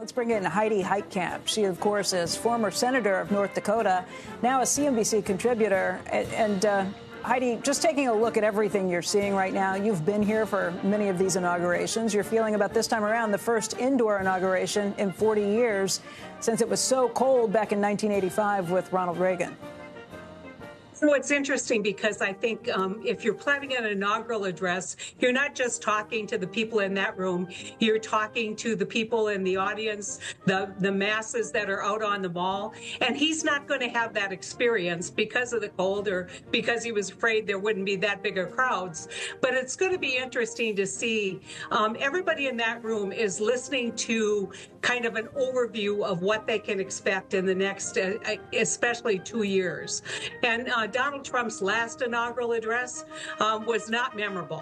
Let's bring in Heidi Heitkamp. She, of course, is former senator of North Dakota, now a CNBC contributor. And Heidi, just taking a look at everything you're seeing right now, you've been here for many of these inaugurations. You're feeling about this time around the first indoor inauguration in 40 years since it was so cold back in 1985 with Ronald Reagan. So it's interesting because I think if you're planning an inaugural address, you're not just talking to the people in that room. You're talking to the people in the audience, the masses that are out on the mall. And he's not going to have that experience because of the cold or because he was afraid there wouldn't be that bigger crowds. But it's going to be interesting to see. Everybody in that room is listening to kind of an overview of what they can expect in the next, especially 2 years. And Donald Trump's last inaugural address was not memorable.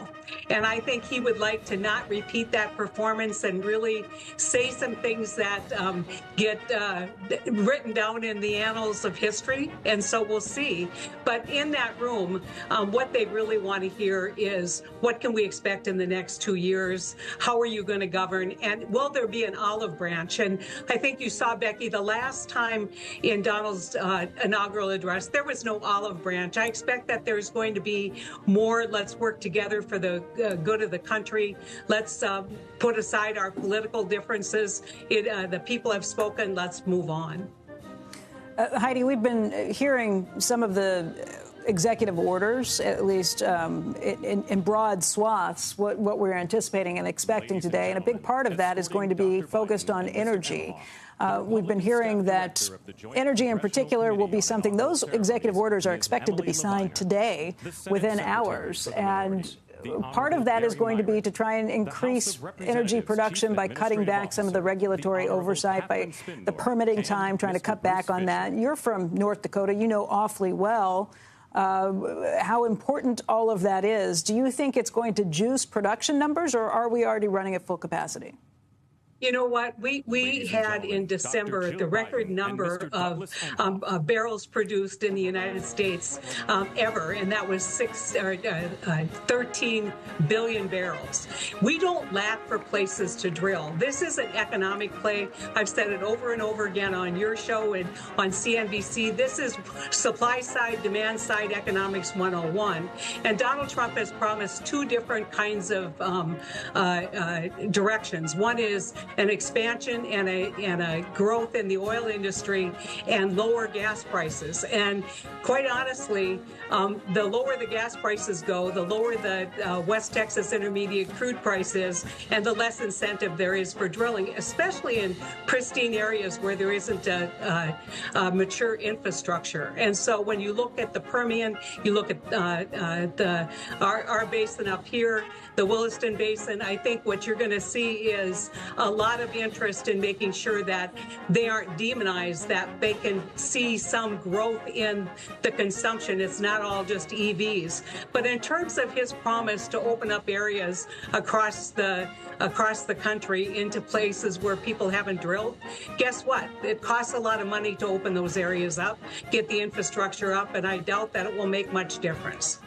And I think he would like to not repeat that performance and really say some things that get written down in the annals of history. And so we'll see. But in that room, what they really want to hear is, what can we expect in the next 2 years? How are you going to govern? And will there be an olive branch? And I think you saw, Becky, the last time in Donald's inaugural address, there was no olive branch. I expect that there's going to be more. Let's work together for the good of the country. Let's put aside our political differences. The people have spoken. Let's move on. Heidi, we've been hearing some of the executive orders, at least in broad swaths, what we're anticipating and expecting today. And a big part of that is going to be focused on energy. We've been hearing that energy in particular will be something. Those executive orders are expected to be signed today within hours. And part of that is going to be to try and increase energy production by cutting back some of the regulatory oversight, by the permitting time, trying to cut back on that. You're from North Dakota. You know awfully well how important all of that is. Do you think it's going to juice production numbers, or are we already running at full capacity? You know what? We had in December the record number of barrels produced in the United States ever, and that was 13 billion barrels. We don't lack for places to drill. This is an economic play. I've said it over and over again on your show and on CNBC. This is supply side, demand side economics 101. And Donald Trump has promised two different kinds of directions. One is an expansion and a growth in the oil industry and lower gas prices. And quite honestly, the lower the gas prices go, the lower the West Texas Intermediate crude price is, and the less incentive there is for drilling, especially in pristine areas where there isn't a mature infrastructure. And so when you look at the Permian, you look at our basin up here, the Williston Basin, I think what you're going to see is a lot of interest in making sure that they aren't demonized, that they can see some growth in the consumption. It's not all just EVs. But in terms of his promise to open up areas across the country into places where people haven't drilled, guess what? It costs a lot of money to open those areas up, get the infrastructure up, and I doubt that it will make much difference.